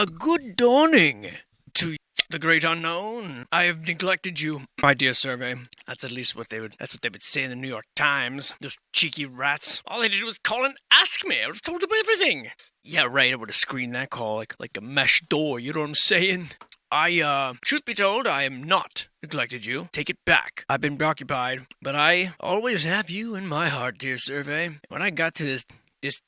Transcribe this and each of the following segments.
A good dawning to the great unknown. I have neglected you, my dear survey. That's what they would say in the New York Times. Those cheeky rats. All they did was call and ask me. I would have told them everything. Yeah, right. I would have screened that call like a mesh door. You know what I'm saying? Truth be told, I am not neglected you. Take it back. I've been preoccupied, but I always have you in my heart, dear survey. When I got to this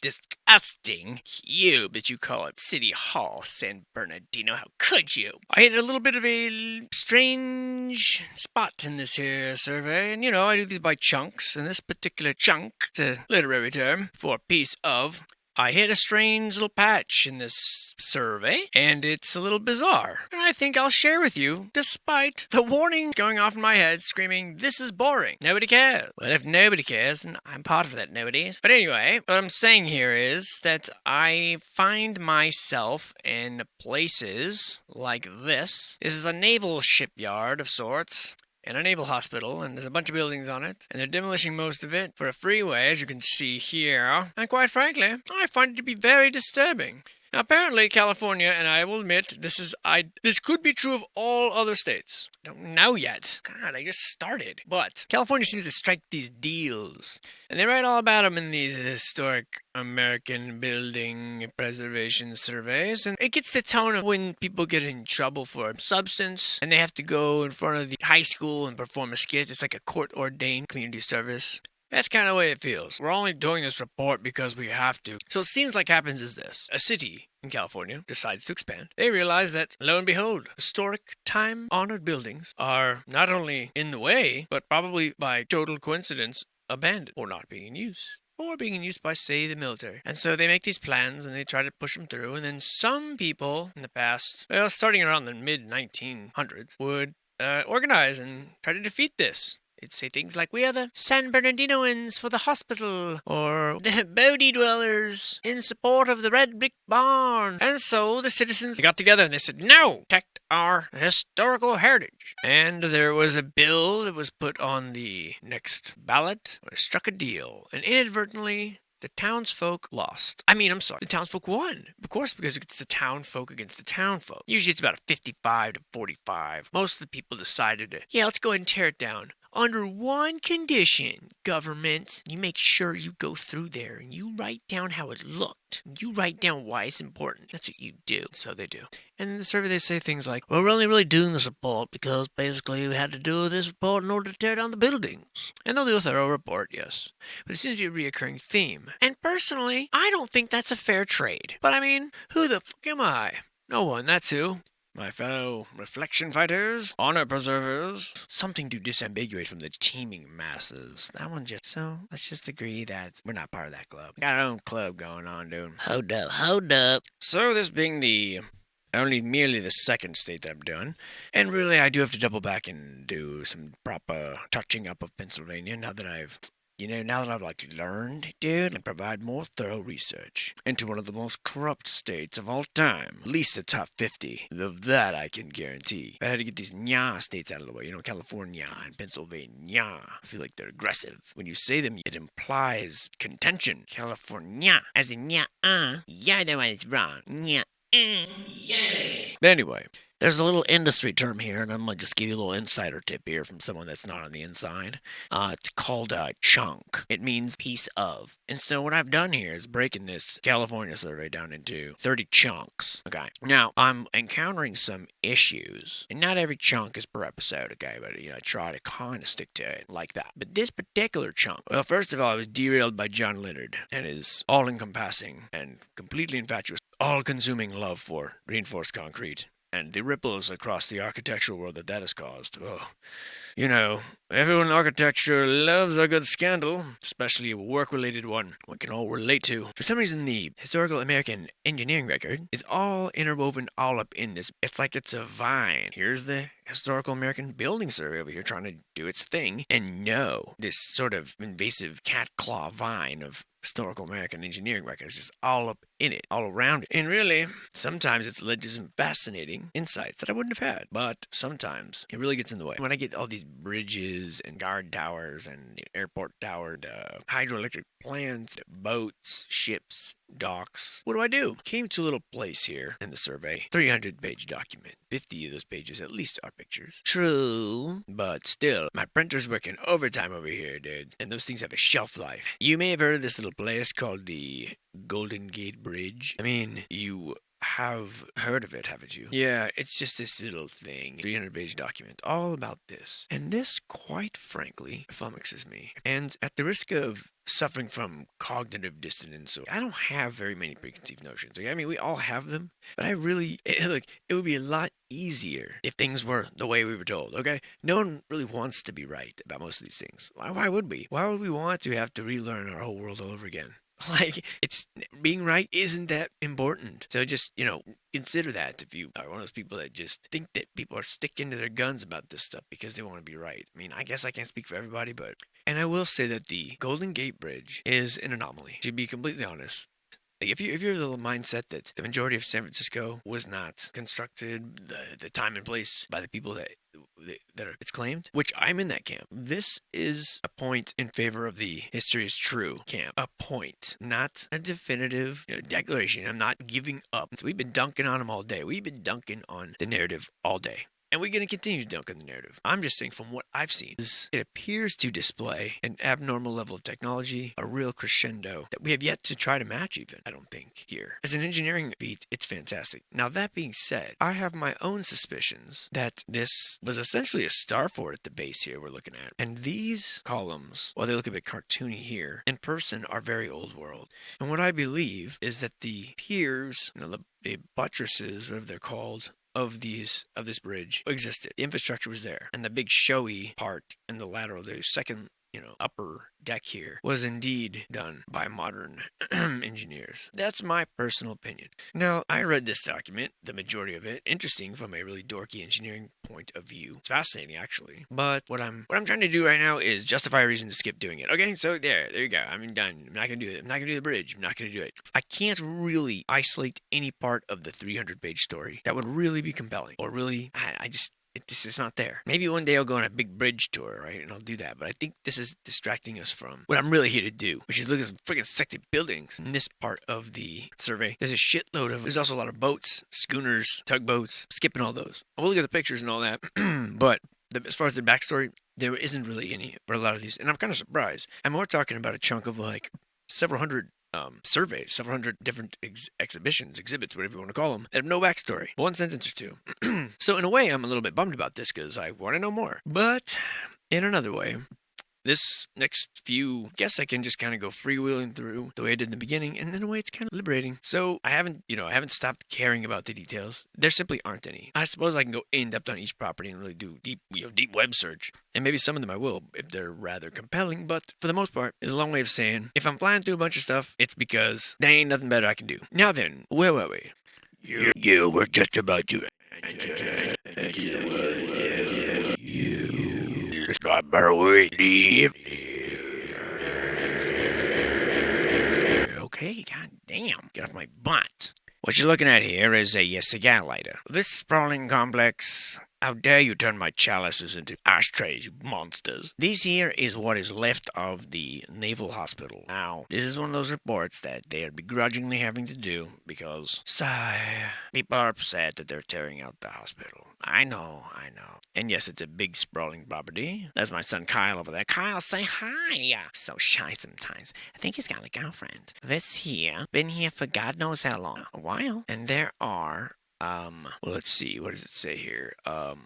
disgusting cube that you call it City Hall, San Bernardino, how could you? I hit a little bit of a strange spot in this here survey, and I do these by chunks, and this particular chunk, it's a literary term for a piece of. I hit a strange little patch in this survey, and it's a little bizarre. And I think I'll share with you, despite the warnings going off in my head screaming, this is boring. Nobody cares. Well, if nobody cares, then I'm part of that nobody. But anyway, what I'm saying here is that I find myself in places like this. This is a naval shipyard of sorts. And a naval hospital, and there's a bunch of buildings on it, and they're demolishing most of it for a freeway, as you can see here. And quite frankly, I find it to be very disturbing. Now, apparently, California, and I will admit, this could be true of all other states. I don't know yet. God, I just started. But California seems to strike these deals. And they write all about them in these historic American building preservation surveys. And it gets the tone of when people get in trouble for substance, and they have to go in front of the high school and perform a skit. It's like a court-ordained community service. That's kind of the way it feels. We're only doing this report because we have to. So it seems like happens is this. A city in California decides to expand. They realize that, lo and behold, historic, time-honored buildings are not only in the way, but probably by total coincidence, abandoned or not being in use. Or being used by, say, the military. And so they make these plans and they try to push them through. And then some people in the past, well, starting around the mid-1900s, would organize and try to defeat this. They'd say things like, we are the San Bernardinoans for the hospital, or the Bodie dwellers in support of the red brick barn. And so the citizens got together and they said, no, protect our historical heritage. And there was a bill that was put on the next ballot. It struck a deal, and inadvertently, the townsfolk lost. The townsfolk won. Of course, because it's the townfolk against the townfolk. Usually it's about a 55 to 45. Most of the people decided let's go ahead and tear it down. Under one condition, government, you make sure you go through there and you write down how it looked. You write down why it's important. That's what you do. So they do. And in the survey they say things like, well, we're only really doing this report because basically we had to do this report in order to tear down the buildings. And they'll do a thorough report, yes. But it seems to be a reoccurring theme. And personally, I don't think that's a fair trade. But who the fuck am I? No one, that's who. My fellow reflection fighters, honor preservers, something to disambiguate from the teeming masses. That one just... So, let's just agree that we're not part of that club. Got our own club going on, dude. Hold up. So, this being merely the second state that I'm doing, and really I do have to double back and do some proper touching up of Pennsylvania now that I've learned, dude, and provide more thorough research into one of the most corrupt states of all time. At least the top 50. Of that I can guarantee. But I had to get these nya states out of the way. California and Pennsylvania. I feel like they're aggressive. When you say them, it implies contention. California. As in nya, you're the one that's wrong. Nya, yeah. But anyway, there's a little industry term here, and I'm going to just give you a little insider tip here from someone that's not on the inside. It's called a chunk. It means piece of. And so what I've done here is breaking this California survey down into 30 chunks. Okay. Now, I'm encountering some issues, and not every chunk is per episode, okay? But, I try to kind of stick to it like that. But this particular chunk, well, first of all, I was derailed by John Leonard and his all-encompassing and completely infatuous, all-consuming love for reinforced concrete. And the ripples across the architectural world that has caused. Oh, everyone in architecture loves a good scandal, especially a work-related one we can all relate to. For some reason, the historical American engineering record is all interwoven all up in this. It's like it's a vine. Here's the historical American building survey over here trying to do its thing. And no, this sort of invasive cat claw vine of historical American engineering record is just all up in it, all around it. And really, sometimes it's led to some fascinating insights that I wouldn't have had. But sometimes it really gets in the way. When I get all these bridges bridges and guard towers and airport towers, hydroelectric plants, boats, ships, docks. What do? Came to a little place here in the survey. 300-page document. 50 of those pages at least are pictures. True, but still, my printer's working overtime over here, dude. And those things have a shelf life. You may have heard of this little place called the Golden Gate Bridge. I mean, you have heard of it, haven't you? Yeah, it's just this little thing. 300-page document all about this. And this, quite frankly, flummoxes me. And at the risk of suffering from cognitive dissonance, so I don't have very many preconceived notions. I mean, we all have them, but it would be a lot easier if things were the way we were told, okay? No one really wants to be right about most of these things. Why would we? Why would we want to have to relearn our whole world all over again? Like, it's being right isn't that important. So just, consider that if you are one of those people that just think that people are sticking to their guns about this stuff because they want to be right. I mean, I guess I can't speak for everybody, but... And I will say that the Golden Gate Bridge is an anomaly, to be completely honest. Like, if you're of the mindset that the majority of San Francisco was not constructed the time and place by the people that are it's claimed, which I'm in that camp. This is a point in favor of the history is true camp. A point, not a definitive declaration. I'm not giving up. So we've been dunking on them all day. We've been dunking on the narrative all day. And we're going to continue to dunk on the narrative. I'm just saying from what I've seen, it appears to display an abnormal level of technology, a real crescendo that we have yet to try to match even, I don't think, here. As an engineering feat, it's fantastic. Now, that being said, I have my own suspicions that this was essentially a star fort at the base here we're looking at. And these columns, while they look a bit cartoony here, in person are very old world. And what I believe is that the piers, the buttresses, whatever they're called, of this bridge existed. The infrastructure was there. And the big showy part in the lateral, the second, upper deck here was indeed done by modern engineers. That's my personal opinion. Now, I read this document, the majority of it, interesting from a really dorky engineering point of view. It's fascinating, actually. But what I'm trying to do right now is justify a reason to skip doing it. Okay, so there you go. I'm done. I'm not gonna do it. I'm not gonna do the bridge. I'm not gonna do it. I can't really isolate any part of the 300-page story that would really be compelling, or really, this is not there. Maybe one day I'll go on a big bridge tour, right? And I'll do that. But I think this is distracting us from what I'm really here to do, which is look at some freaking sexy buildings in this part of the survey. There's also a lot of boats, schooners, tugboats, skipping all those. I will look at the pictures and all that. But as far as the backstory, there isn't really any for a lot of these. And I'm kind of surprised. I'm more talking about a chunk of like several hundred surveys, several hundred different exhibits, whatever you want to call them, that have no backstory. One sentence or two. So in a way, I'm a little bit bummed about this because I want to know more. But in another way, this next few, guess I can just kind of go freewheeling through the way I did in the beginning, and in a way it's kind of liberating. So I haven't stopped caring about the details. There simply aren't any. I suppose I can go in depth on each property and really do deep web search, and maybe some of them I will if they're rather compelling. But for the most part, it's a long way of saying if I'm flying through a bunch of stuff, it's because there ain't nothing better I can do. Now then, where were we? You were just about to. Okay, goddamn, get off my butt. What you're looking at here is a cigar lighter. This sprawling complex. How dare you turn my chalices into ashtrays, you monsters. This here is what is left of the Naval Hospital. Now, this is one of those reports that they are begrudgingly having to do because, people are upset that they're tearing out the hospital. I know. And yes, it's a big sprawling property. That's my son Kyle over there. Kyle, say hi. So shy sometimes. I think he's got a girlfriend. This here, been here for God knows how long. A while. And there are... let's see, what does it say here? A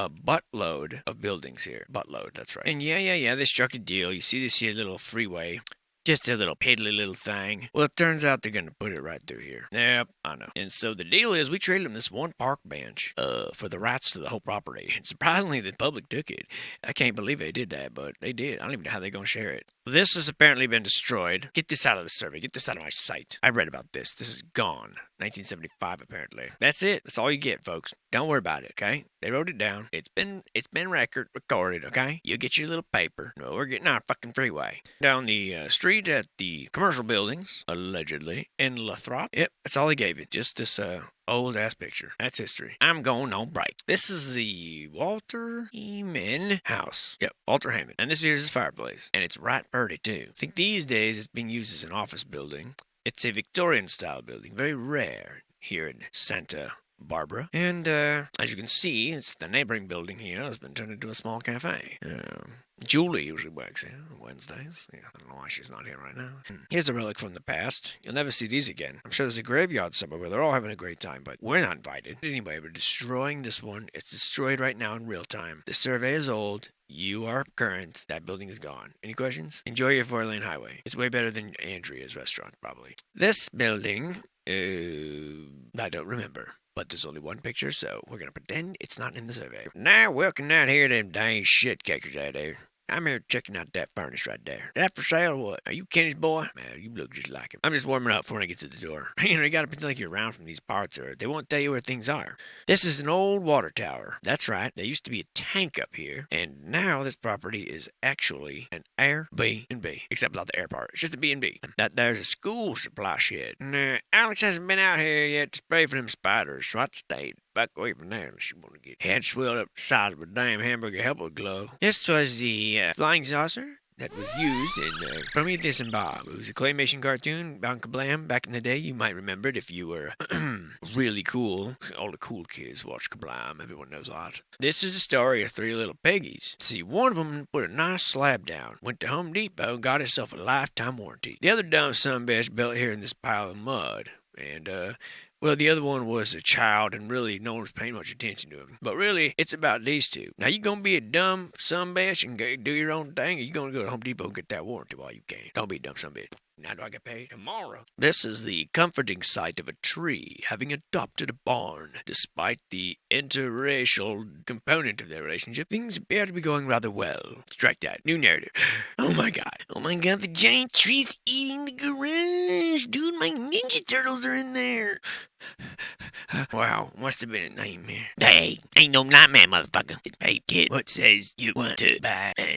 buttload of buildings here. Buttload, that's right. And yeah, they struck a deal. You see this here little freeway. Just a little piddly little thing. Well, it turns out they're going to put it right through here. Yep, I know. And so the deal is we traded them this one park bench for the rights to the whole property. And surprisingly, the public took it. I can't believe they did that, but they did. I don't even know how they're going to share it. This has apparently been destroyed. Get this out of the survey. Get this out of my sight. I read about this. This is gone. 1975, apparently. That's it. That's all you get, folks. Don't worry about it, okay? They wrote it down. It's been recorded, okay? You get your little paper. No, we're getting our fucking freeway. Down the street at the commercial buildings, allegedly, in Lathrop. Yep, that's all he gave it. Just this Old ass picture. That's history. I'm going on break. This is the Walter Heyman house. Yep, Walter Heyman. And this here's his fireplace. And it's right pretty too. I think these days it's being used as an office building. It's a Victorian style building. Very rare here in Santa Barbara. And as you can see, it's the neighboring building here has been turned into a small cafe. Julie usually works here on Wednesdays. Yeah, I don't know why she's not here right now. Here's a relic from the past. You'll never see these again. I'm sure there's a graveyard somewhere where they're all having a great time, but we're not invited. Anyway, we're destroying this one. It's destroyed right now in real time. The survey is old. You are current. That building is gone. Any questions? Enjoy your 4-lane highway. It's way better than Andrea's restaurant, probably. This building, I don't remember. But there's only one picture, so we're going to pretend it's not in the survey. Now, welcome out here to them dang shit cakers out there. I'm here checking out that furnace right there. Is that for sale or what? Are you Kenny's boy? Man, you look just like him. I'm just warming up before I get to the door. You gotta pretend like you're around from these parts or they won't tell you where things are. This is an old water tower. That's right. There used to be a tank up here. And now this property is actually an Airbnb. Except not the air part. It's just a B&B. That there's a school supply shed. Nah, Alex hasn't been out here yet to spray for them spiders, so I stayed back away from there unless you want to get head swelled up the size of a damn hamburger helper glove. This was the flying saucer that was used in Prometheus and Bob. It was a claymation cartoon about Kablam back in the day. You might remember it if you were really cool. All the cool kids watch Kablam. Everyone knows that. This is the story of 3 little piggies. See, one of them put a nice slab down, went to Home Depot, and got himself a lifetime warranty. The other dumb sumbitch built here in this pile of mud. And, well, the other one was a child, and really no one was paying much attention to him. But really, it's about these two. Now, you gonna be a dumb sumbitch and do your own thing, or you gonna go to Home Depot and get that warranty while you can? Don't be a dumb sumbitch. Now do I get paid? Tomorrow. This is the comforting sight of a tree having adopted a barn. Despite the interracial component of their relationship, things appear to be going rather well. Strike that. New narrative. Oh my god. Oh my god, the giant tree's eating the garage. Dude, my Ninja Turtles are in there. Wow, must have been a nightmare. Hey, ain't no nightmare, motherfucker. Hey, kid, what says you want to buy? Hey,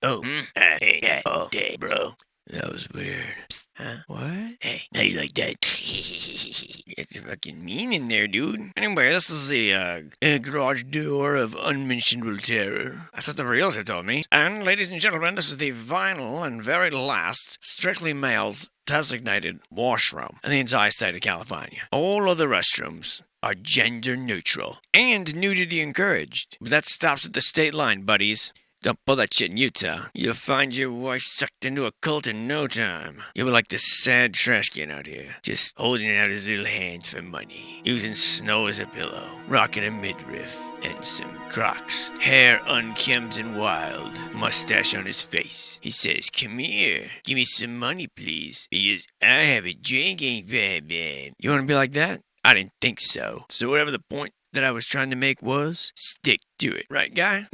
bro. That was weird. Psst, huh? What? Hey, how you like that? It's fucking mean in there, dude. Anyway, this is the garage door of unmentionable terror. That's what the reals have told me. And, ladies and gentlemen, this is the final and very last strictly males designated washroom in the entire state of California. All other restrooms are gender neutral and nudity encouraged. But that stops at the state line, buddies. Don't pull that shit in Utah. You'll find your wife sucked into a cult in no time. You'll be like this sad trash can out here, just holding out his little hands for money, using snow as a pillow, rocking a midriff, and some Crocs. Hair unkempt and wild, mustache on his face. He says, "Come here, give me some money, please, because I have a drinking problem." You want to be like that? I didn't think so. So whatever the point that I was trying to make was, stick to it. Right, guy?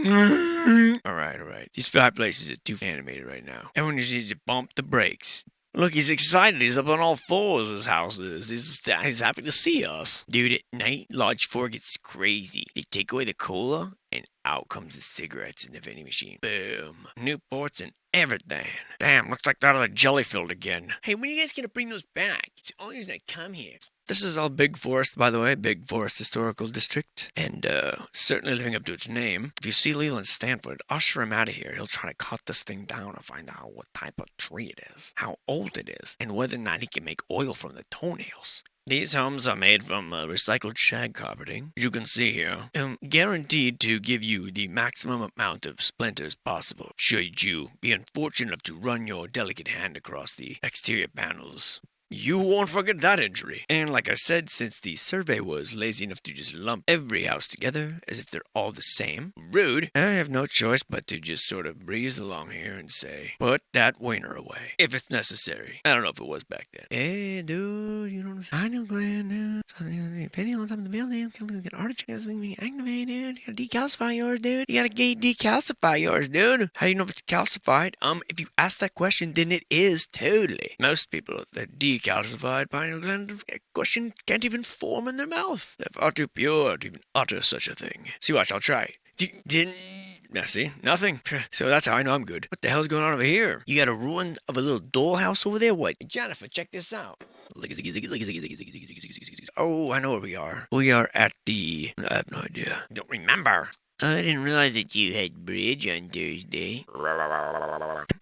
Alright. These fireplaces are too animated right now. Everyone just needs to bump the brakes. Look, he's excited. He's up on all fours, his house is. He's happy to see us. Dude, at night, Lodge 4 gets crazy. They take away the cola, and out comes the cigarettes in the vending machine. Boom. Newports and everything. Damn, looks like they're out of the jelly field again. Hey, when are you guys gonna bring those back? It's the only reason I come here. This is all Big Forest, by the way, Big Forest Historical District, and certainly living up to its name. If you see Leland Stanford, usher him out of here. He'll try to cut this thing down and find out what type of tree it is, how old it is, and whether or not he can make oil from the toenails. These homes are made from recycled shag carpeting, as you can see here, guaranteed to give you the maximum amount of splinters possible, should you be unfortunate enough to run your delicate hand across the exterior panels. You won't forget that injury. And like I said, since the survey was lazy enough to just lump every house together as if they're all the same, rude, I have no choice but to just sort of breeze along here and say, put that wiener away, if it's necessary. I don't know if it was back then. Hey, dude, you know, I know, Glenn, depending on the top of the building, get artichoke being activated. You gotta decalcify yours, dude. You gotta decalcify yours, dude. How do you know if it's calcified? If you ask that question, then it is totally. Most people that decalcified pineal gland question can't even form in their mouth. They're far too pure to even utter such a thing. See, watch, I'll try. Now, see? Nothing. So that's how I know I'm good. What the hell's going on over here? You got a ruin of a little dollhouse over there? What? Jennifer, check this out. Oh, I know where we are. We are at the... I have no idea. Don't remember. I didn't realize that you had bridge on Thursday.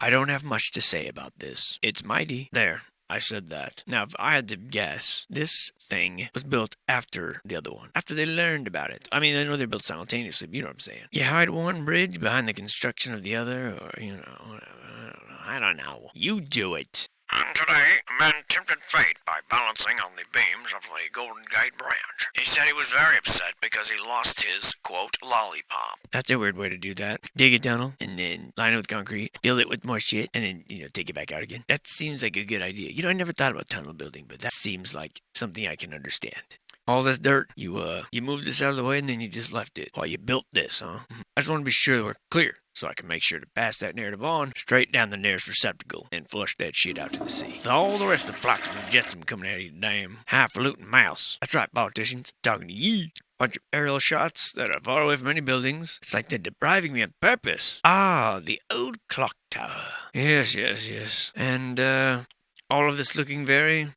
I don't have much to say about this. It's mighty. There. I said that. Now, if I had to guess, this thing was built after the other one. After they learned about it. I mean, I know they're built simultaneously, but you know what I'm saying. You hide one bridge behind the construction of the other, or, you know, whatever. I don't know. You do it. And today, a man tempted fate by balancing on the beams of the Golden Gate Bridge. He said he was very upset because he lost his, quote, lollipop. That's a weird way to do that. Dig a tunnel, and then line it with concrete, build it with more shit, and then, take it back out again. That seems like a good idea. I never thought about tunnel building, but that seems like something I can understand. All this dirt, you moved this out of the way and then you just left it while you built this, huh? I just want to be sure we're clear so I can make sure to pass that narrative on straight down the nearest receptacle and flush that shit out to the sea. With all the rest of the flotsam and jetsam coming out of your damn highfalutin mouse. That's right, politicians. I'm talking to you. Bunch of aerial shots that are far away from any buildings. It's like they're depriving me on purpose. Ah, the old clock tower. Yes. And, all of this looking very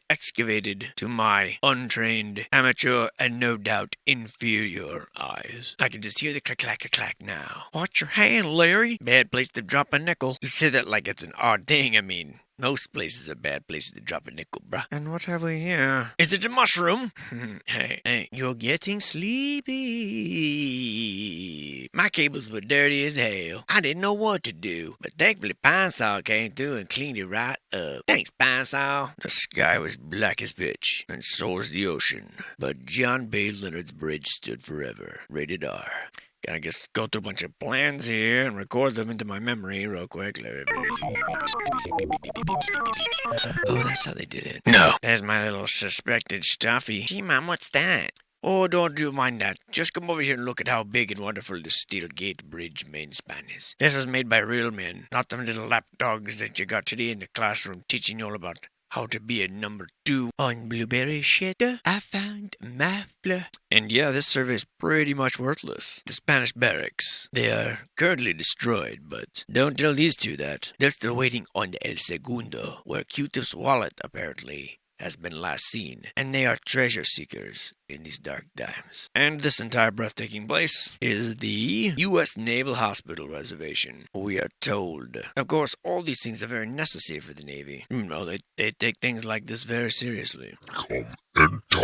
excavated to my untrained, amateur, and no doubt inferior eyes. I can just hear the clack now. Watch your hand, Larry. Bad place to drop a nickel. You say that like it's an odd thing. I mean, most places are bad places to drop a nickel, bruh. And what have we here? Is it a mushroom? Hey, you're getting sleepy. My cables were dirty as hell. I didn't know what to do. But thankfully Pine Saw came through and cleaned it right up. Thanks, Pine Saw. The sky was black as pitch, and so was the ocean. But John B. Leonard's bridge stood forever. Rated R. Gotta just go through a bunch of plans here and record them into my memory real quick. Oh, that's how they did it. No. There's my little suspected stuffy. Gee, Mom, what's that? Oh, don't you mind that. Just come over here and look at how big and wonderful the steel gate bridge main span is. This was made by real men, not them little lapdogs that you got today in the classroom teaching you all about how to be a number 2 on Blueberry Shaker. I found my fleur. And yeah, this survey is pretty much worthless. The Spanish barracks, they are currently destroyed, but don't tell these two that. They're still waiting on the El Segundo, where Q-Tip's wallet apparently has been last seen, and they are treasure seekers in these dark times. And this entire breathtaking place is the U.S. Naval Hospital Reservation, we are told. Of course, all these things are very necessary for the Navy. They take things like this very seriously. Come and talk.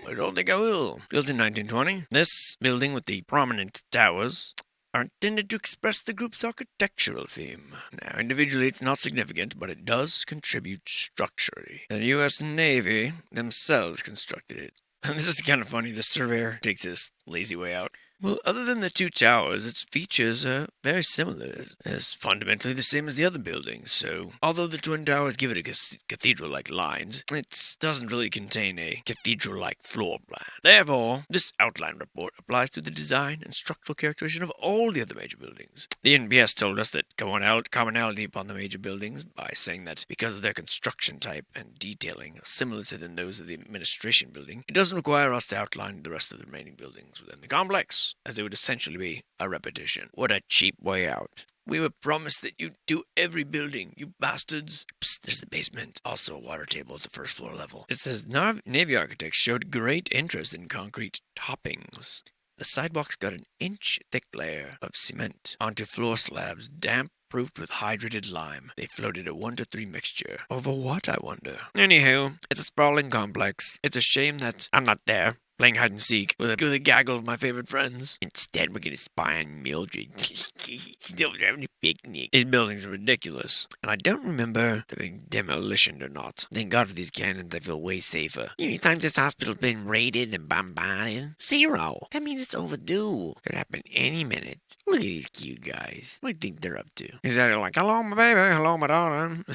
I don't think I will. Built in 1920, this building with the prominent towers are intended to express the group's architectural theme. Now, individually, it's not significant, but it does contribute structurally. The U.S. Navy themselves constructed it. And this is kind of funny. The surveyor takes this lazy way out. Well, other than the two towers, its features are very similar. It's fundamentally the same as the other buildings, so although the twin towers give it a cathedral-like lines, it doesn't really contain a cathedral-like floor plan. Therefore, this outline report applies to the design and structural characterization of all the other major buildings. The NBS told us that commonality upon the major buildings by saying that because of their construction type and detailing similar to those of the administration building, it doesn't require us to outline the rest of the remaining buildings within the complex, as it would essentially be a repetition. What a cheap way out. We were promised that you'd do every building, you bastards. Psst, there's the basement. Also a water table at the first floor level. It says Navy architects showed great interest in concrete toppings. The sidewalks got an inch-thick layer of cement onto floor slabs, damp-proofed with hydrated lime. They floated a 1-to-3 mixture. Over what, I wonder? Anywho, it's a sprawling complex. It's a shame that I'm not there, playing hide and seek with a gaggle of my favorite friends. Instead, we're gonna spy on Mildred. She's over there having a picnic. These buildings are ridiculous, and I don't remember them being demolished or not. Thank God for these cannons, I feel way safer. How many times this hospital's been raided and bombarded? 0. That means it's overdue. Could happen any minute. Look at these cute guys. What do you think they're up to? Is that like, hello, my baby, hello, my darling?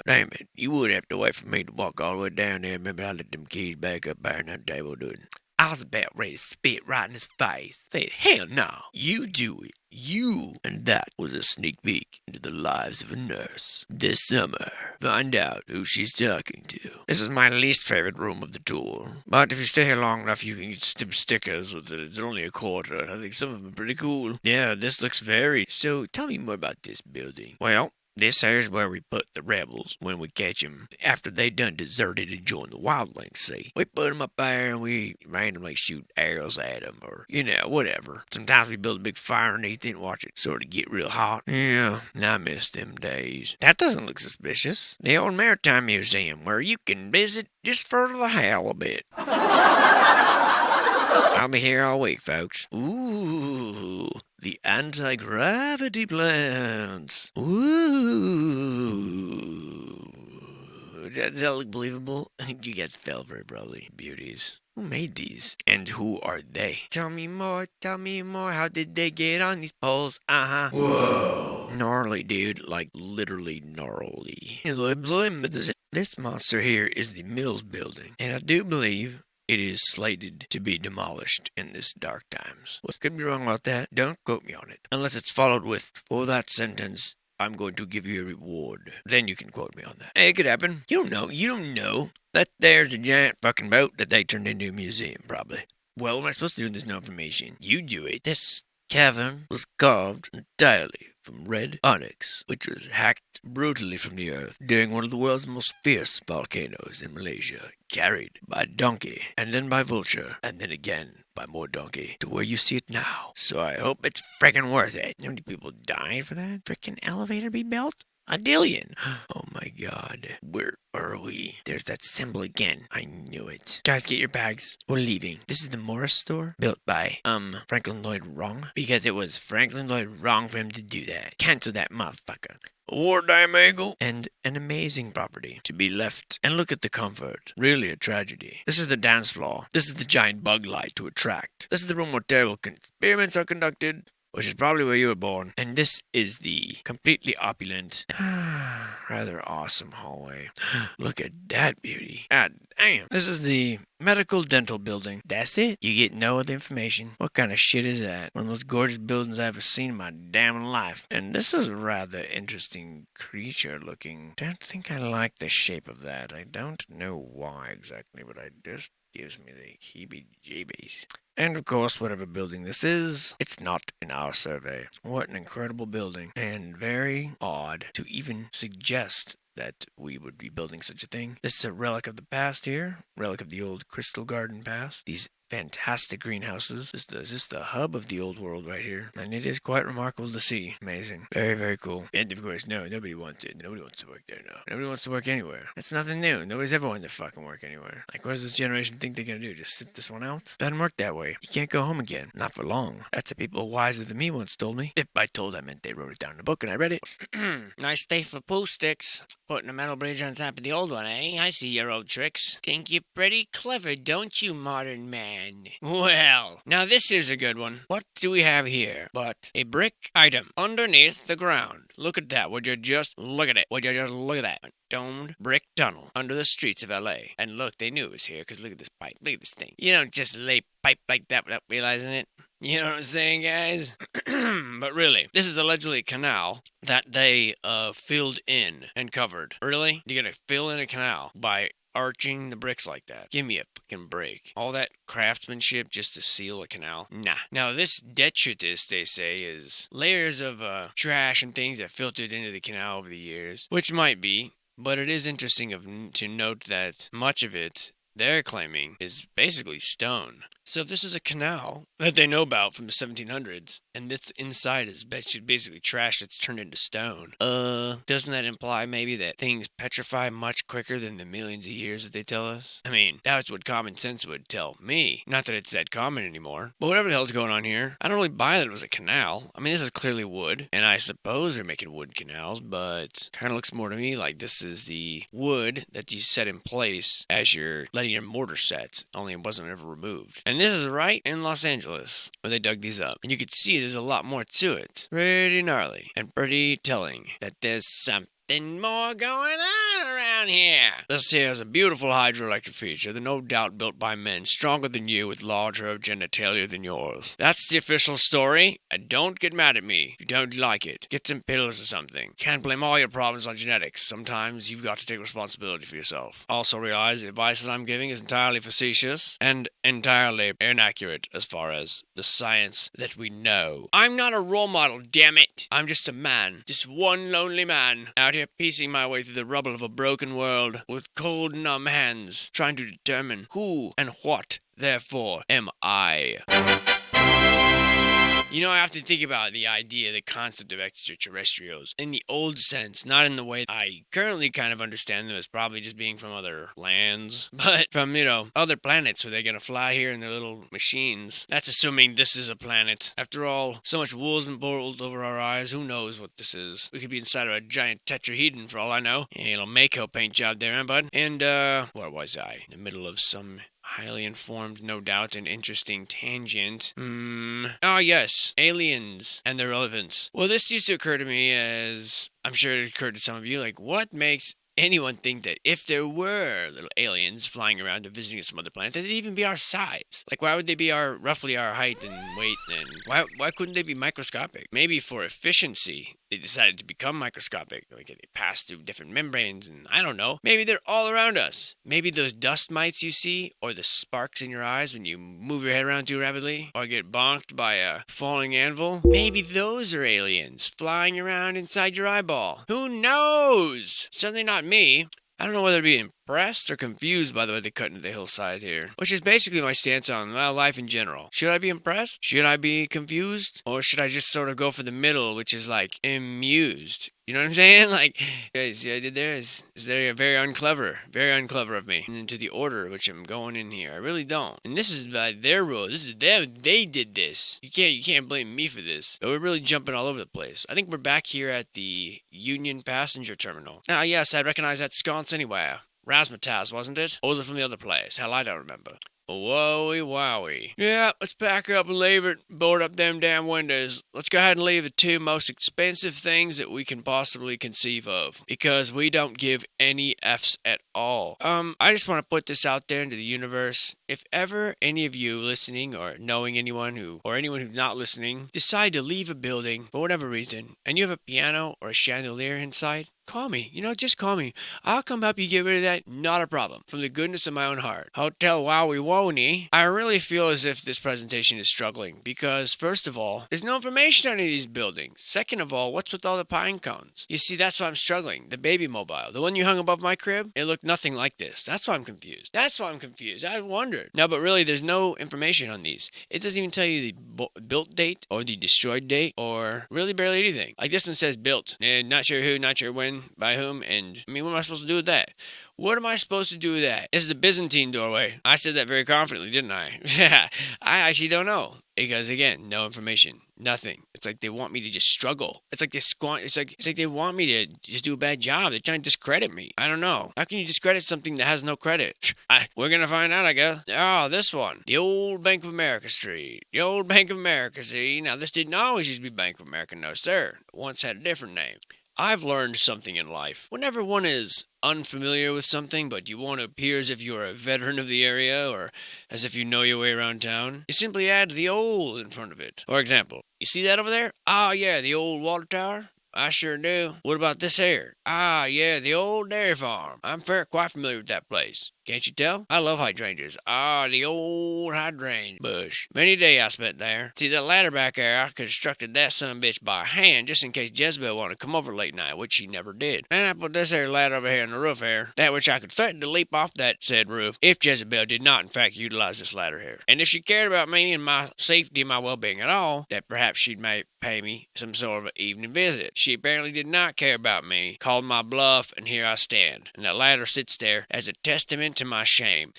Damn it, you would have to wait for me to walk all the way down there. Remember, I let them keys back up behind that table, dude. I was about ready to spit right in his face. Said, hell no, you do it. You. And that was a sneak peek into the lives of a nurse. This summer, find out who she's talking to. This is my least favorite room of the tour. But if you stay here long enough, you can get some stickers with it. It's only a quarter. I think some of them are pretty cool. Yeah, this looks very... So, tell me more about this building. Well, This here's where we put the rebels when we catch 'em after they done deserted and joined the wildlings, see? We put 'em up there and we randomly shoot arrows at 'em or, whatever. Sometimes we build a big fire underneath it and watch it sort of get real hot. Yeah, and I miss them days. That doesn't look suspicious. The old Maritime Museum where you can visit just for the hell of it. I'll be here all week, folks. Ooh, the anti-gravity plants. Ooh. Does that look believable? You guys fell for it, probably. Beauties. Who made these? And who are they? Tell me more, how did they get on these poles? Whoa. Gnarly, dude. Like, literally gnarly. This monster here is the Mills building. And I do believe it is slated to be demolished in this dark times. What could be wrong about that? Don't quote me on it. Unless it's followed with, for that sentence, I'm going to give you a reward. Then you can quote me on that. Hey, it could happen. You don't know. That there's a giant fucking boat that they turned into a museum, probably. Well, what am I supposed to do with this new information? You do it. This cavern was carved entirely from red onyx, which was hacked brutally from the earth during one of the world's most fierce volcanoes in Malaysia, carried by donkey, and then by vulture, and then again by more donkey, to where you see it now. So I hope it's freaking worth it. How many people died for that freaking elevator be built? A dillion. Oh my god. Where are we? There's that symbol again. I knew it. Guys, get your bags. We're leaving. This is the Morris store, built by, Franklin Lloyd Wrong. Because it was Franklin Lloyd Wrong for him to do that. Cancel that motherfucker. A wartime eagle. And an amazing property to be left. And look at the comfort. Really a tragedy. This is the dance floor. This is the giant bug light to attract. This is the room where terrible experiments are conducted. Which is probably where you were born. And this is the completely opulent, rather awesome hallway. Look at that beauty. God damn. This is the medical dental building. That's it. You get no other information. What kind of shit is that? One of the most gorgeous buildings I've ever seen in my damn life. And this is a rather interesting creature looking. Don't think I like the shape of that. I don't know why exactly, but it just gives me the heebie-jeebies. And of course, whatever building this is, it's not in our survey. What an incredible building. And very odd to even suggest that we would be building such a thing. This is a relic of the past here. Relic of the old Crystal Garden past. These fantastic greenhouses. This is the hub of the old world right here. And it is quite remarkable to see. Amazing. Very, very cool. And of course, no, nobody wants it. Nobody wants to work there now. Nobody wants to work anywhere. That's nothing new. Nobody's ever wanted to fucking work anywhere. Like, what does this generation think they're gonna do? Just sit this one out? Doesn't work that way. You can't go home again. Not for long. That's what people wiser than me once told me. If by told, I meant they wrote it down in a book and I read it. Nice day for pool sticks. Putting a metal bridge on top of the old one, eh? I see your old tricks. Think you're pretty clever, don't you, modern man? Well, now this is a good one. What do we have here but a brick item underneath the ground? Look at that. Would you just look at it? Would you just look at that? A domed brick tunnel under the streets of L.A. And look, they knew it was here because look at this pipe. Look at this thing. You don't just lay pipe like that without realizing it. You know what I'm saying, guys? But really, this is allegedly a canal that they filled in and covered. Really? You're gonna fill in a canal by arching the bricks like that? Give me a fucking break. All that craftsmanship just to seal a canal? Nah. Now, this detritus, they say, is layers of trash and things that filtered into the canal over the years. Which might be, but it is interesting to note that much of it they're claiming is basically stone. So if this is a canal that they know about from the 1700s, and this inside is basically trash that's turned into stone, doesn't that imply maybe that things petrify much quicker than the millions of years that they tell us? I mean, that's what common sense would tell me. Not that it's that common anymore. But whatever the hell's going on here, I don't really buy that it was a canal. I mean, this is clearly wood, and I suppose they're making wood canals, but kind of looks more to me like this is the wood that you set in place as you're letting your mortar set, only it wasn't ever removed. And this is right in Los Angeles, where they dug these up. And you can see there's a lot more to it. Pretty gnarly, and pretty telling that there's something more going on around down here. This here is a beautiful hydroelectric feature that no doubt built by men stronger than you with larger genitalia than yours. That's the official story, and don't get mad at me if you don't like it. Get some pills or something. Can't blame all your problems on genetics. Sometimes you've got to take responsibility for yourself. Also realize the advice that I'm giving is entirely facetious and entirely inaccurate as far as the science that we know. I'm not a role model, damn it. I'm just a man. Just one lonely man out here piecing my way through the rubble of a broken world with cold, numb hands, trying to determine who and what, therefore, am I. You know, I have to think about the idea, the concept of extraterrestrials in the old sense, not in the way I currently kind of understand them as probably just being from other lands, but from, other planets where they're going to fly here in their little machines. That's assuming this is a planet. After all, so much wool's been pulled over our eyes, who knows what this is? We could be inside of a giant tetrahedron for all I know. A little Mako paint job there, huh, bud? And, where was I? In the middle of some highly informed, no doubt, and interesting tangent. Yes, aliens and their relevance. Well, this used to occur to me as, I'm sure it occurred to some of you, like, what makes anyone think that if there were little aliens flying around or visiting some other planet, that they'd even be our size? Like, why would they be roughly our height and weight? And why couldn't they be microscopic? Maybe for efficiency, they decided to become microscopic. Like, they pass through different membranes, and I don't know. Maybe they're all around us. Maybe those dust mites you see, or the sparks in your eyes when you move your head around too rapidly, or get bonked by a falling anvil. Maybe those are aliens flying around inside your eyeball. Who knows? Certainly not me. I don't know whether to be impressed or confused by the way they cut into the hillside here, which is basically my stance on life in general. Should I be impressed? Should I be confused? Or should I just sort of go for the middle, which is like amused? You know what I'm saying? Like, guys, see what I did there is very unclever of me. And into the order which I'm going in here, I really don't. And this is by their rules. This is them. They did this. You can't blame me for this. But we're really jumping all over the place. I think we're back here at the Union Passenger Terminal. Ah, yes, I recognize that sconce anywhere. Razzmatazz, wasn't it? Or was it from the other place? Hell, I don't remember. Wowie wowie. Yeah, let's pack up and leave it. Board up them damn windows. Let's go ahead and leave the two most expensive things that we can possibly conceive of. Because we don't give any F's at all. I just want to put this out there into the universe. If ever any of you listening or knowing anyone or anyone who's not listening decide to leave a building for whatever reason, and you have a piano or a chandelier inside, call me. Just call me. I'll come help you get rid of that. Not a problem. From the goodness of my own heart. Hotel Wowie Woney. I really feel as if this presentation is struggling because, first of all, there's no information on any of these buildings. Second of all, what's with all the pine cones? You see, that's why I'm struggling. The baby mobile. The one you hung above my crib? It looked nothing like this. That's why I'm confused. I wondered. No, but really, there's no information on these. It doesn't even tell you the built date or the destroyed date or really barely anything. Like this one says built. And not sure who, not sure when. By whom? And what am I supposed to do with that? What am I supposed to do with that? This is the Byzantine doorway. I said that very confidently, didn't I? I actually don't know. Because again, no information. Nothing. It's like they want me to just struggle. It's like they want me to just do a bad job. They're trying to discredit me. I don't know. How can you discredit something that has no credit? We're gonna find out, I guess. Oh, this one. The old Bank of America Street. The old Bank of America, see? Now, this didn't always used to be Bank of America, no, sir. It once had a different name. I've learned something in life. Whenever one is unfamiliar with something, but you want to appear as if you're a veteran of the area or as if you know your way around town, you simply add the old in front of it. For example, you see that over there? Ah, yeah, the old water tower. I sure do. What about this here? Ah, yeah, the old dairy farm. I'm quite familiar with that place. Can't you tell? I love hydrangeas. Ah, the old hydrangea bush. Many a day I spent there. See, that ladder back there, I constructed that son-bitch by hand just in case Jezebel wanted to come over late night, which she never did. And I put this here ladder over here on the roof here, that which I could threaten to leap off that said roof if Jezebel did not, in fact, utilize this ladder here. And if she cared about me and my safety and my well-being at all, that perhaps she might pay me some sort of an evening visit. She apparently did not care about me, called my bluff, and here I stand. And that ladder sits there as a testament to my shame.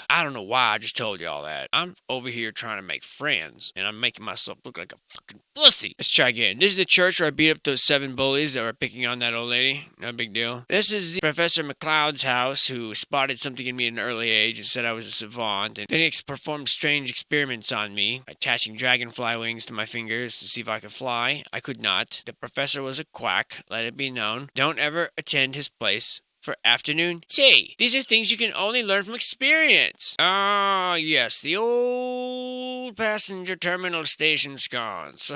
I don't know why I just told you all that. I'm over here trying to make friends, and I'm making myself look like a fucking pussy. Let's try again. This is the church where I beat up those 7 bullies that were picking on that old lady. No big deal. This is Professor McCloud's house, who spotted something in me at an early age and said I was a savant, and then he performed strange experiments on me, attaching dragonfly wings to my fingers to see if I could fly. I could not. The professor was a quack, let it be known. Don't ever attend his place for afternoon tea. These are things you can only learn from experience. Ah, yes, the old passenger terminal station scones.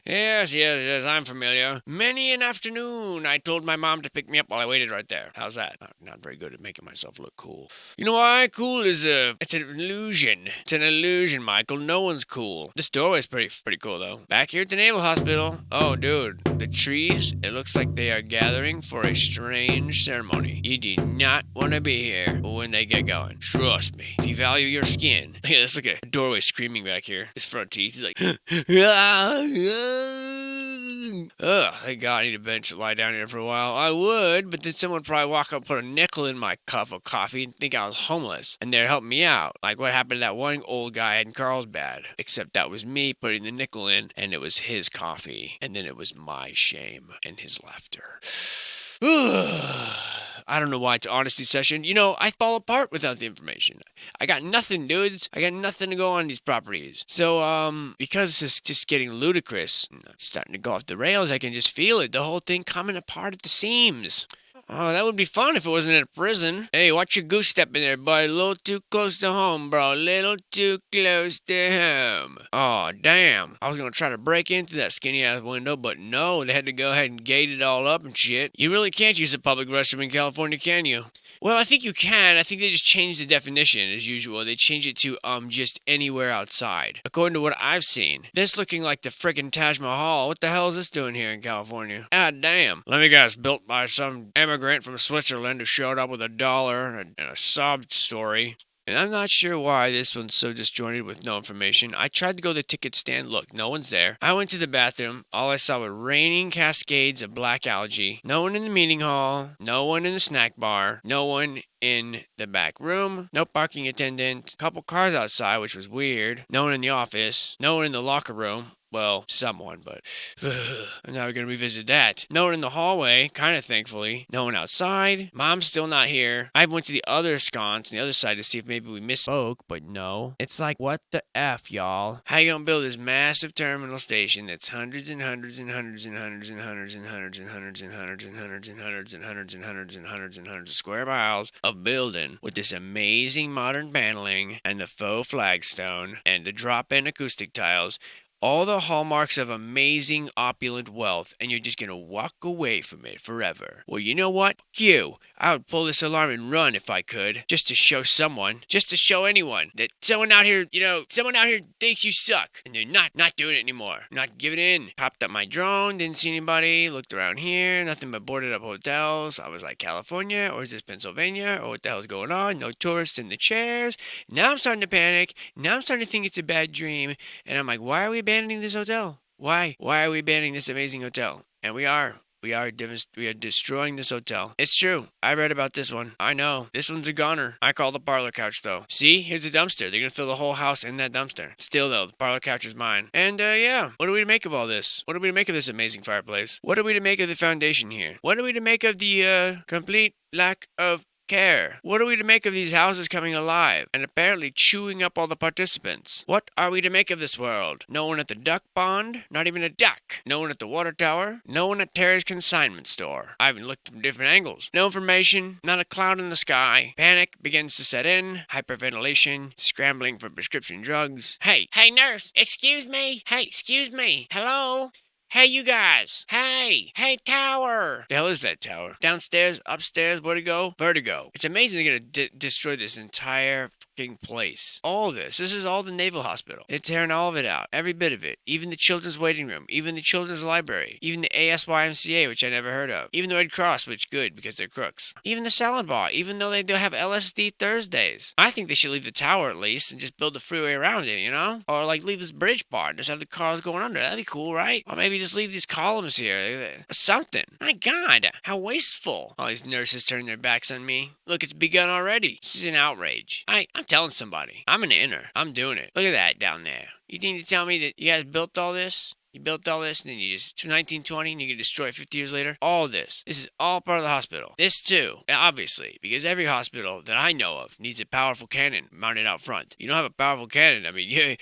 Yes, I'm familiar. Many an afternoon, I told my mom to pick me up while I waited right there. How's that? Not very good at making myself look cool. You know why? Cool is it's an illusion. It's an illusion, Michael. No one's cool. This doorway's pretty cool, though. Back here at the Naval Hospital. Oh, dude. The trees, it looks like they are gathering for a strange ceremony. You do not want to be here when they get going. Trust me. If you value your skin. Yeah, let's look at a doorway screaming back here. His front teeth. He's like, ugh, thank God I need a bench to lie down here for a while. I would, but then someone would probably walk up and put a nickel in my cup of coffee and think I was homeless. And they'd help me out. Like what happened to that one old guy in Carlsbad. Except that was me putting the nickel in, and it was his coffee. And then it was my shame and his laughter. I don't know why it's honesty session. You know, I fall apart without the information. I got nothing, dudes. I got nothing to go on these properties. So, because it's just getting ludicrous, it's starting to go off the rails, I can just feel it. The whole thing coming apart at the seams. Oh, that would be fun if it wasn't in a prison. Hey, watch your goose step in there, bud. A little too close to home, bro. A little too close to home. Oh, damn. I was gonna try to break into that skinny-ass window, but no, they had to go ahead and gate it all up and shit. You really can't use a public restroom in California, can you? Well, I think you can. I think they just changed the definition, as usual. They changed it to, just anywhere outside. According to what I've seen. This looking like the frickin' Taj Mahal. What the hell is this doing here in California? God damn. Let me guess, built by some immigrant from Switzerland who showed up with $1 and a sob story. And I'm not sure why this one's so disjointed with no information. I tried to go to the ticket stand. Look, no one's there. I went to the bathroom. All I saw were raining cascades of black algae. No one in the meeting hall. No one in the snack bar. No one in the back room. No parking attendant. Couple cars outside, which was weird. No one in the office. No one in the locker room. Well, someone, but I'm never going to revisit that. No one in the hallway, kind of thankfully. No one outside. Mom's still not here. I went to the other sconce on the other side to see if maybe we misspoke, but no. It's like, what the F, y'all? How you going to build this massive terminal station that's hundreds and hundreds and hundreds and hundreds and hundreds and hundreds and hundreds and hundreds and hundreds and hundreds and hundreds and hundreds and hundreds and hundreds of square miles of building with this amazing modern paneling and the faux flagstone and the drop-in acoustic tiles, all the hallmarks of amazing opulent wealth, and you're just gonna walk away from it forever. Well, you know what? Fuck you. I would pull this alarm and run if I could, just to show someone, just to show anyone that someone out here thinks you suck, and they're not doing it anymore. Not giving in. Popped up my drone, didn't see anybody, looked around here, nothing but boarded up hotels. I was like, California, or is this Pennsylvania, or what the hell's going on? No tourists in the chairs. Now I'm starting to panic. Now I'm starting to think it's a bad dream, and I'm like, why are we abandoning this hotel? Why? Why are we abandoning this amazing hotel? And we are destroying this hotel. It's true. I read about this one. I know. This one's a goner. I call the parlor couch, though. See? Here's a dumpster. They're gonna fill the whole house in that dumpster. Still, though, the parlor couch is mine. And, yeah. What are we to make of all this? What are we to make of this amazing fireplace? What are we to make of the foundation here? What are we to make of the, complete lack of care? What are we to make of these houses coming alive and apparently chewing up all the participants? What are we to make of this world? No one at the duck pond, not even a duck. No one at the water tower, no one at Terry's consignment store. I even looked from different angles. No information, not a cloud in the sky. Panic begins to set in, hyperventilation, scrambling for prescription drugs. Hey nurse, excuse me. Hey, excuse me. Hello? Hey, you guys. Hey, tower. The hell is that tower? Downstairs, upstairs, where'd it go? Vertigo. It's amazing they're gonna destroy this entire fucking place. All this is all the Naval Hospital. They're tearing all of it out. Every bit of it. Even the children's waiting room. Even the children's library. Even the ASYMCA, which I never heard of. Even the Red Cross, which good, because they're crooks. Even the salad bar, even though they do have LSD Thursdays. I think they should leave the tower at least and just build the freeway around it, you know? Or like leave this bridge bar and just have the cars going under. That'd be cool, right? Or maybe just leave these columns here. Something. My God, how wasteful. All these nurses turning their backs on me. Look, it's begun already. This is an outrage. I'm telling somebody. I'm an inner. I'm doing it. Look at that down there. You need to tell me that you guys built all this? You built all this, and then you just 1920, and you can destroy it 50 years later. All this is all part of the hospital. This too, obviously, because every hospital that I know of needs a powerful cannon mounted out front. You don't have a powerful cannon. I mean,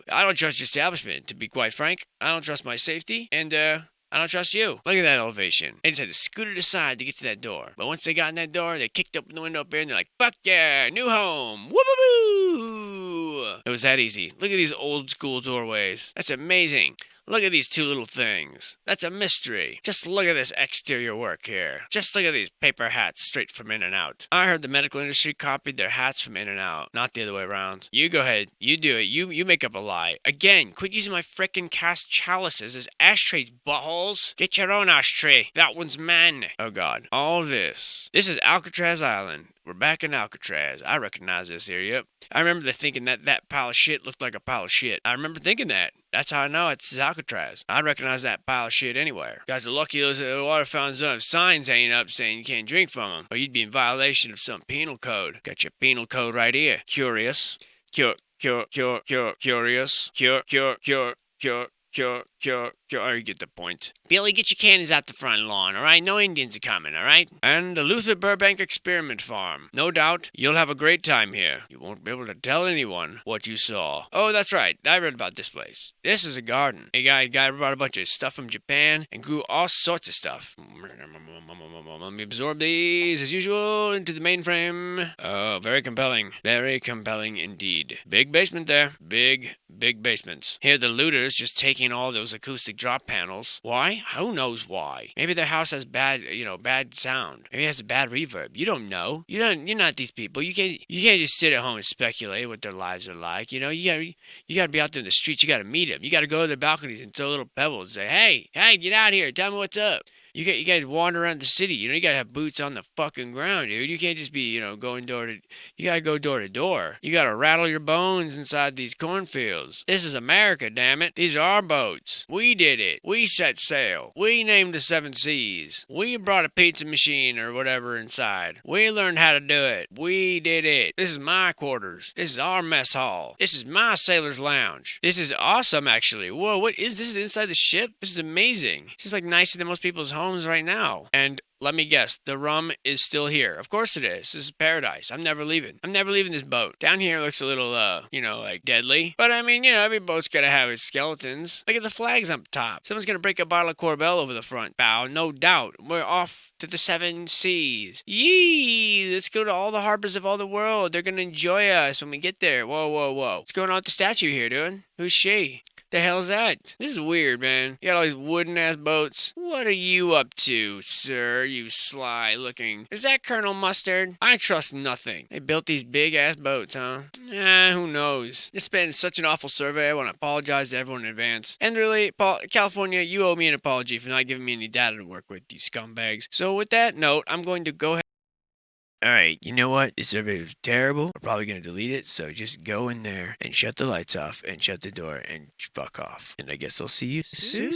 I don't trust your establishment, to be quite frank. I don't trust my safety, and I don't trust you. Look at that elevation. They just had to scoot it aside to get to that door. But once they got in that door, they kicked open the window up here and they're like, fuck yeah, new home. Whoop-a-boo. It was that easy. Look at these old school doorways. That's amazing. Look at these two little things. That's a mystery. Just look at this exterior work here. Just look at these paper hats straight from In-N-Out. I heard the medical industry copied their hats from In-N-Out, not the other way around. You go ahead. You do it. You make up a lie. Again, quit using my frickin' cast chalices as ashtrays, buttholes. Get your own ashtray. That one's mine. Oh God. All this. This is Alcatraz Island. We're back in Alcatraz. I recognize this area. I remember thinking that pile of shit looked like a pile of shit. I remember thinking that. That's how I know it's Alcatraz. I'd recognize that pile of shit anywhere. Guys are lucky those water fountains don't have signs hanging up saying you can't drink from them, or you'd be in violation of some penal code. Got your penal code right here. Curious. Or you get the point. Billy, get your cannons out the front lawn, alright? No Indians are coming, alright? And the Luther Burbank Experiment Farm. No doubt, you'll have a great time here. You won't be able to tell anyone what you saw. Oh, that's right. I read about this place. This is a garden. A guy brought a bunch of stuff from Japan and grew all sorts of stuff. Let me absorb these, as usual, into the mainframe. Oh, very compelling. Very compelling indeed. Big basement there. Big basements. Here the looters just taking all those acoustic drop panels. Why? Who knows why? Maybe their house has bad sound. Maybe it has a bad reverb. You don't know. You're not these people. You can't just sit at home and speculate what their lives are like. You know, you gotta be out there in the streets. You gotta meet them. You gotta go to their balconies and throw little pebbles and say, hey, get out here. Tell me what's up. You guys wander around the city. You know, you gotta have boots on the fucking ground, dude. You can't just be, going you gotta go door to door. You gotta rattle your bones inside these cornfields. This is America, damn it. These are our boats. We did it. We set sail. We named the 7 seas. We brought a pizza machine or whatever inside. We learned how to do it. We did it. This is my quarters. This is our mess hall. This is my sailor's lounge. This is awesome, actually. Whoa, what is this? Is inside the ship? This is amazing. This is like nicer than most people's homes right now. And let me guess, the rum is still here. Of course it is. This is paradise. I'm never leaving. I'm never leaving this boat. Down here looks a little, like deadly. But I mean, every boat's gotta have its skeletons. Look at the flags up top. Someone's gonna break a bottle of Corbel over the front bow, no doubt. We're off to the 7 seas. Yee! Let's go to all the harbors of all the world. They're gonna enjoy us when we get there. Whoa. What's going on with the statue here, dude? Who's she? The hell's that? This is weird, man. You got all these wooden ass boats. What are you up to, sir? You sly looking. Is that Colonel Mustard? I trust nothing. They built these big ass boats, huh? Who knows? It's been such an awful survey. I want to apologize to everyone in advance. And really, California, you owe me an apology for not giving me any data to work with, you scumbags. So with that note, I'm going to go ahead. Alright, you know what? This survey was terrible. We're probably going to delete it, so just go in there and shut the lights off and shut the door and fuck off. And I guess I'll see you soon.